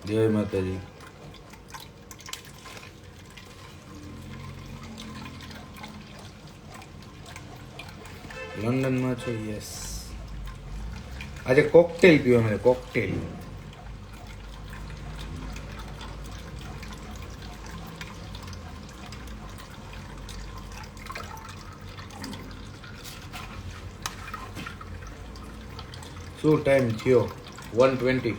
જય માતાજી. લંડનમાં છો? યસ. આજે કોકટેલ પીવા મળે, કોકટેલ. શું ટાઈમ થયો? 1:20.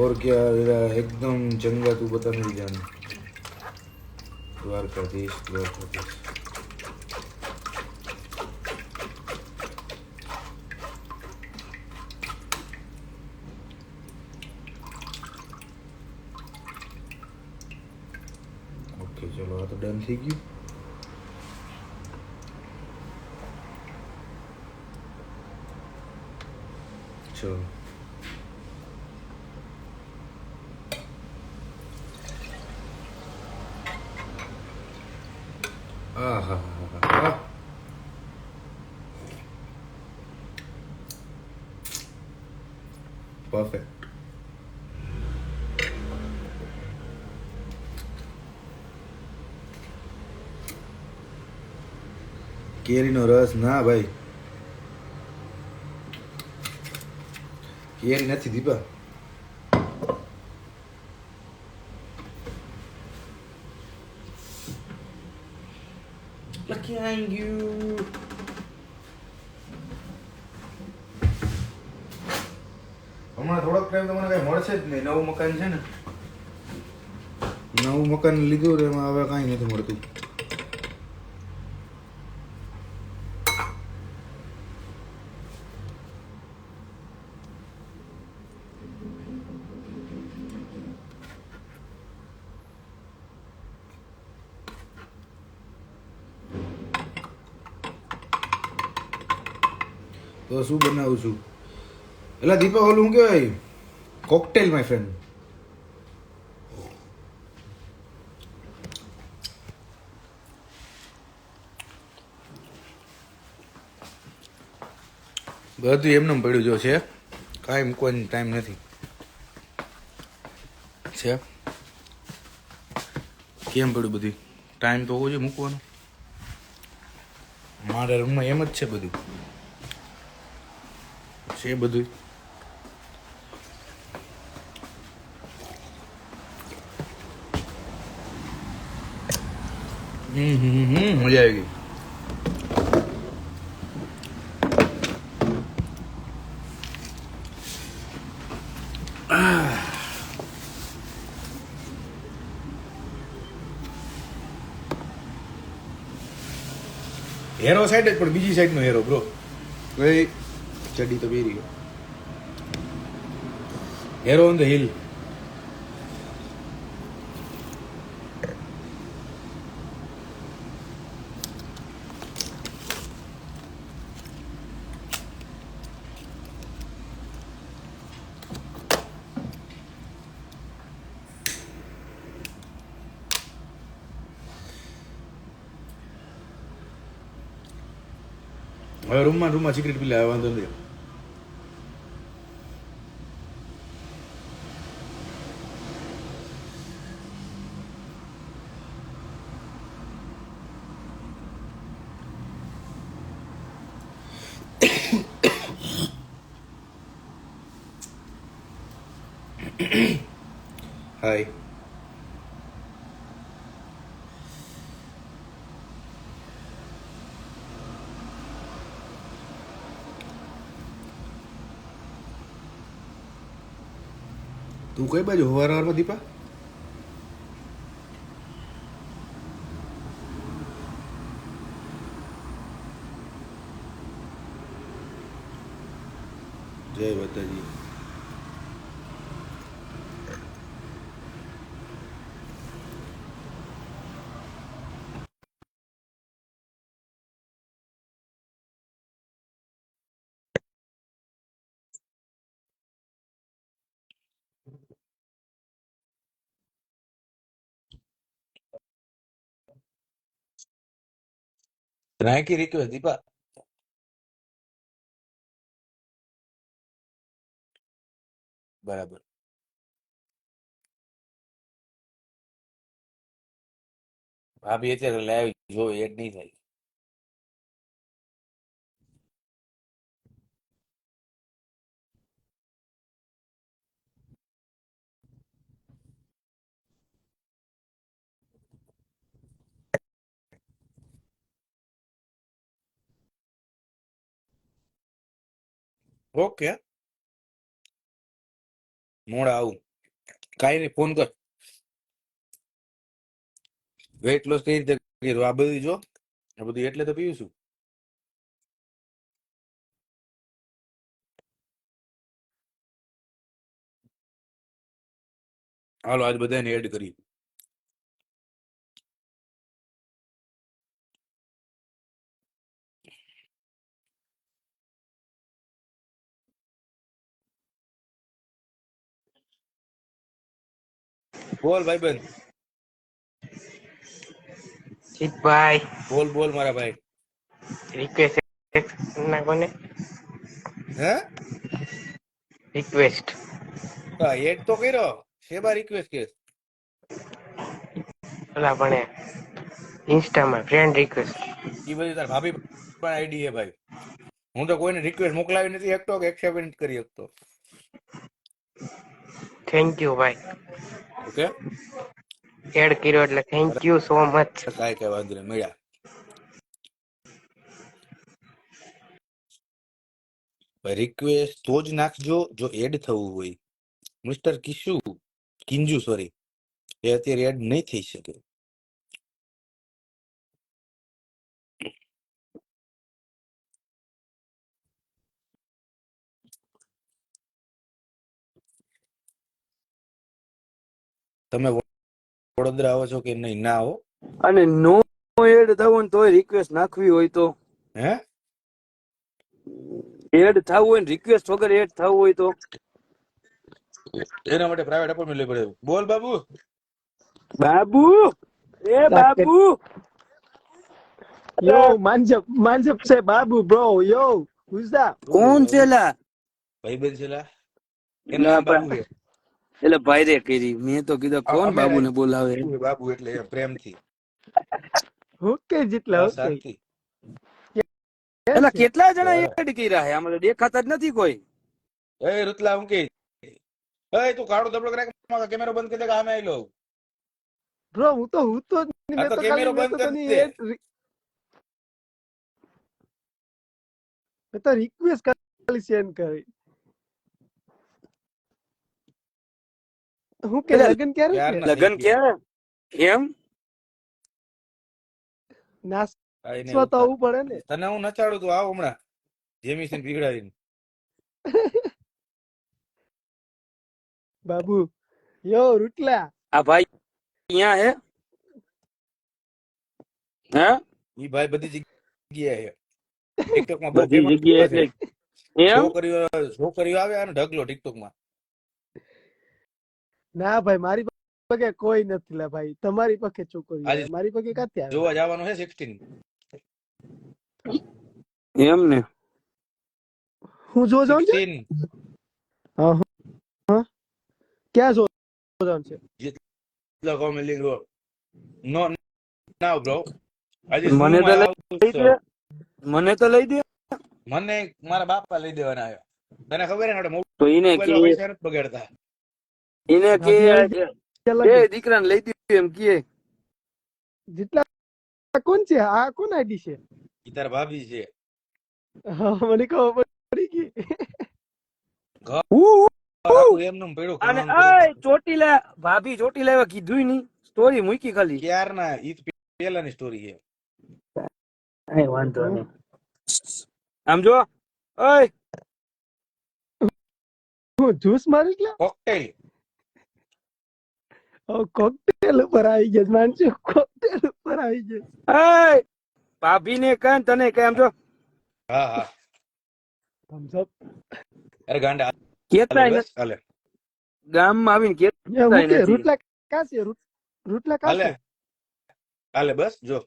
और क्या मेरा एकदम चंगा, तू बता मेरी जान. द्वारकाधीश द्वारकाधीश. ઓકે ચલો, આ તો ડન થઈ ગયું. ચલો. હા હા હા હા. પરફેક્ટ. કેરીનો રસ ના ભાઈ, કેરી નથી દીપા. ક્યાં ગયું? હમણાં થોડોક ટાઈમ તમને કઈ મળશે જ નહીં. નવું મકાન છે ને, નવું મકાન લીધું ને એમાં હવે કાંઈ નથી મળતું. તો શું બનાવું છું? એટલે દીપા ઓલું શું કહેવાય, કોકટેલ માય ફ્રેન્ડ. બધું એમને પડ્યું જો છે, કાંઈ મૂકવાની ટાઈમ નથી. છે કેમ પડ્યું બધી? ટાઈમ તો હોવો જોઈએ મૂકવાનો. મારા રૂમમાં એમ જ છે બધું, છે બધું. મજા આવી ગઈ. હેરો સાઈડ જ, પણ બીજી સાઈડનો હેરો બ્રો. ભાઈ ચડી તો પહેરી હેરો ઓન ધ હિલ. હવે રૂમમાં સિગરેટ પી લે, વાંધો નથી. હાય. તું કઈ બાજુ હવારમાં દીપા? જય માતાજી. નાખી રિક્વેસ્ટ દીપા. બરાબર. ભાભી અત્યારે લાઈવ જો એડ નહીં થાય. ઓકે મોડા આવું કાંઈ નહીં, ફોન કર. વેઇટ લોસ કઈ રીતે કર્યું આ બધું જો, આ બધું એટલે તો પીવું છું. હાલો આજ બધાને એડ કરી. બોલ ભાઈ બંધ. જીતભાઈ બોલ બોલ મારા ભાઈ. રિક્વેસ્ટ નાખોને. હે રિક્વેસ્ટ એડ તો કર્યો શેબા રિક્વેસ્ટ કે ઓલા પણ ઇન્સ્ટામાં ફ્રેન્ડ રિક્વેસ્ટ. એ બધી તાર ભાભી પણ આઈડી હે ભાઈ. હું તો કોઈને રિક્વેસ્ટ મોકલાવી નથી શકતો કે એક્સેપ્ટ નથી કરી શકતો. થેન્ક યુ ભાઈ, ઓકે એડ કર્યો એટલે થેન્ક યુ સો મચ. કાંઈ કઈ વાંધો નહીં, મળ્યા. રિક્વેસ્ટ તો જ નાખજો જો એડ થવું હોય. મિસ્ટર કિંજુ સોરી, એ અત્યારે એડ નહીં થઈ શકે. તમે વડોદરા આવો છો કે નહીં? ના આવો. અને નો એડ થવું તોય રિક્વેસ્ટ નાખવી હોય તો હે એડ થવું હોય ને રિક્વેસ્ટ વગર એડ થવું હોય તો એના માટે પ્રાઇવેટ અપોઇન્ટમેન્ટ લેવી પડે. બોલ બાબુ. બાબુ એ Babu Yo, Manjab say Babu, bro. Yo, who's that? કોણ છે લા? ભાઈબંધ છે લા. એનું નામ બાબુ છે. એટલે ભાઈ રે કરી મેં તો કીધું કોણ અમે બાબુને બોલાવે. બાબુ એટલે એમ પ્રેમથી. Okay, Jitla, okay. શાંતિ. એટલે કેટલા જણા એડ કર્યા છે? આમાં તો દેખાતા જ નથી કોઈ. એ રુતલા હું કે એ તું કાળો દબડો કરે કેમેરો બંધ કરી દે કે આમે આઈ લો. Bro, હું તો આ તો કેમેરો બંધ કરી દે. મેં તો રિક્વેસ્ટ ખાલી સેન્ડ કરી. હું કે લગન ક્યારે છે? લગન ક્યારે? એમ નાસવા તો આવવું પડે ને. તને હું નચાડું તું આવ હમણાં જેમીસન પીગડાવીને. બાબુ યો રૂટલા આ ભાઈ અહીંયા હે? હે ઈ ભાઈ બધી જગ્યાએ ટિકટોક માં બધી જગ્યાએ એટલે એમ છોકરીઓ આવે અને ઢગલો ટિકટોક માં. ના ભાઈ મારી પગે કોઈ નથી લા ભાઈ, તમારી પગે છોકરી આજે મારી પગે ક્યાંથી આવે? જોવા જવાનું છે 16. એમ ને હું જો જાઉં છું 16 ક્યાં જો જાઉં છે? જેટલા કોમેડી રો નો નાવ બ્રો. આજે મને તો લઈ દે, મને તો લઈ દે. મને મારા બાપા લઈ દેવાના આવ્યા. તને ખબર ને આપણે તો એને કે પૈસા નથી બગાડતા. એને કે એ દીકરાને લઈ દીધું એમ કે જેટલા કોણ છે? આ કોણ આઈડી છે? ઈ તાર ભાભી છે. હા મને ખબર પડી ગઈ. એમનું પડ્યું અને ચોટીલા ભાભી ચોટીલા એવા કીધું નહીં, સ્ટોરી મૂકી ખાલી. ક્યારના ઈ પેલાની સ્ટોરી છે. વાંધો નહીં. આમ જો ઓય હું જ્યુસ મારી લે. કોકટેલ કોકટેલ ઉપર આવી ગયા માનજો, કોકટેલ ઉપર આવી ગયા. ઓય ભાભીને કઈ તને કઈ આમ જો. હા હા થમ્સ અપ. અરે ગાંડા કેતા બસ હાલે ગામમાં આવીને કેતા નથી. રૂટલા કા છે? રૂટલા કા હાલે છે? હાલે બસ જો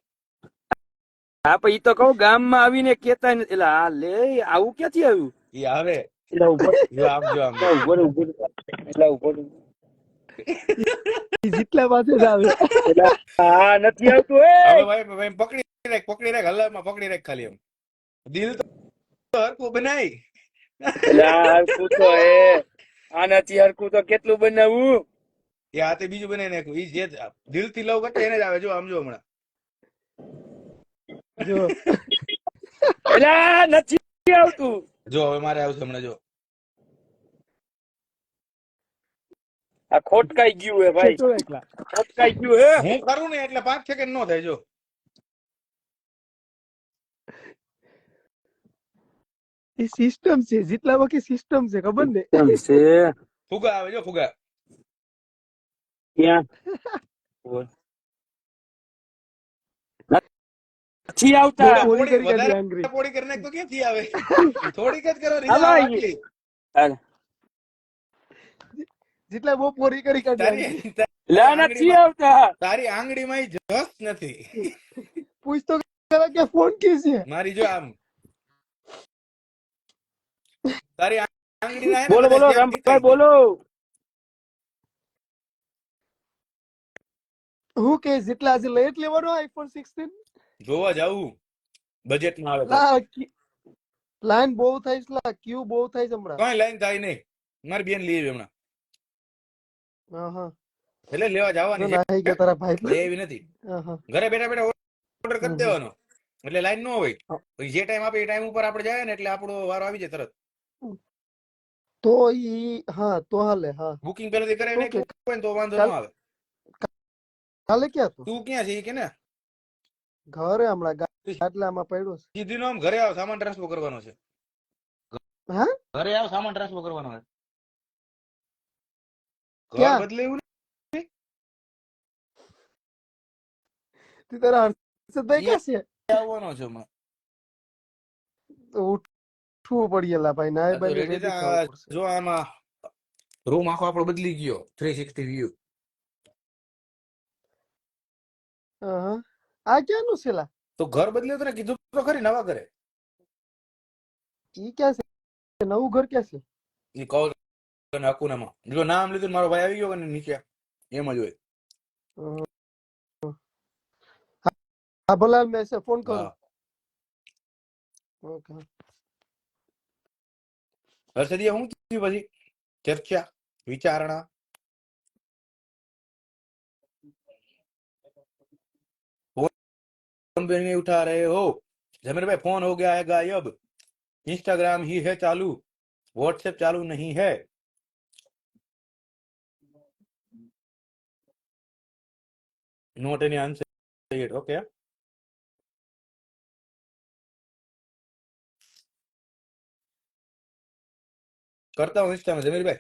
હા પણ ઈ તો કહું ગામમાં આવીને કેતા નથી. એટલે આ લે આવું ક્યાંથી આવ્યું? એ આવે એટલે ઉભો જો આમ એટલે ઉભો રહે, ઉભો રહે. એટલે ઉભો રહે. ઈ જેટલા પાસે જ આવે. એટલે આ નથી આવતું એ. હવે ભાઈ પકડી રાખ હલામાં પકડી રાખ ખાલી એમ દિલ તો હરખું બનાય એટલે આ હરખું તો આનાથી હરખું તો કેટલું બનાવવું? એ હાથે બીજું બનાવી નાખ્યું ઈ જે દિલ થી લવ કરતો એને જ આવે જો આમ જો હમણાં જો એટલે આ નથી આવતું. જો હવે મારે આવશે હમણાં જો આ ખોટકાઈ ગયું હે ભાઈ, ખેંચો એકલા. ખોટકાઈ ગયું હે. હું કરું ને એટલે 5 સેકન્ડ નો થાય જો એ સિસ્ટમ છે, જેટલા વખત સિસ્ટમ છે ખબર ને. કેમ છે ફુગા આવે જો ફુગા ત્યાં નથી આવતા. બહુ પોરી કરી કાઢી વધારે આંગળી. પોળી કરી નાખ તો ક્યાંથી આવે થોડીક જ કરવાની હાલો આ આઈ. આટલી. હાલ. જેટલા બહુ પોરી કરી કાઢી આંગળી. તારી લા નથી આવતા. તારી આંગળીમાં ઈ જસ નથી પૂછ તો ખરા કે ફોન કી છે. મારી જો આમ તારી આંગળી ના બોલો બોલો રામભાઈ બોલો. હું કે જેટલા આજે લઈ જ લેવાનો આઈફોન 16. જોવા જાવું બજેટમાં આવે તો લા લાઈન બહુ થાય છે, લા ક્યુ બહુ થાય છે હમણાં. કઈ લાઈન થાય નહીં મારી બેન લઈ આવી હમણાં હા હા એટલે લેવા જવાની છે આવી ગયા તારા ભાઈ. લઈ આવી નથી હા હા ઘરે બેઠા બેઠા ઓર્ડર કરી હમ. દેવાનો એટલે લાઈન ન હોય હા. પછી જે ટાઈમ આપે એ ટાઈમ ઉપર આપણે જાય ને એટલે આપણો વારો આવી જાય તરત તો ઈ હા તો હાલે. હા બુકિંગ પહેલાથી કરાવી ઓકે. નાખ્યું હોય ને તો વાંધો ન કાલ- આવે કાલે ક્યાં તું? તું ક્યાં છે ઈ કે ને ઘરે હમણાં ગાટલામાં પડ્યો છે. સીધી નો આમ ઘરે આવ સામાન ટ્રાન્સફર કરવાનો છે હા ઘરે આવ સામાન ટ્રાન્સફર કરવાનો છે ઘર ક્યાં? બદલે એવું તું તારા હર્ષદભાઈ ક્યાં છે? આવવાનો છે હમણાં તો ઉઠવું પડેલા ભાઈ ના આ તો ભાઈ ready રેડી થા. થવું પડશે. જો આમાં રૂમ આખો આપણો બદલી ગયો 360 વ્યૂ હા હા આ ક્યાંનું છે લા? તો ઘર બદલ્યું તો ને કીધું તો ખરી નવા ઘરે ઈ ક્યાં છે? નવું ઘર ક્યાં છે? એ કહો તને હકુનામાં જો નામ લીધું ને મારો ભાઈ આવી ગયો ને નીચે એમ જ હોય હા ભલે મેં ફોન કરું. હા ઓકે હર્ષદીયા હું થયું પછી ચર્ચા વિચારણા फोन भी नहीं उठा रहे हो जमीर भाई फोन हो गया है गायब इंस्टाग्राम ही है चालू व्हाट्सएप चालू नहीं है note any answer yet okay करता हूँ इंस्टा में जमीर भाई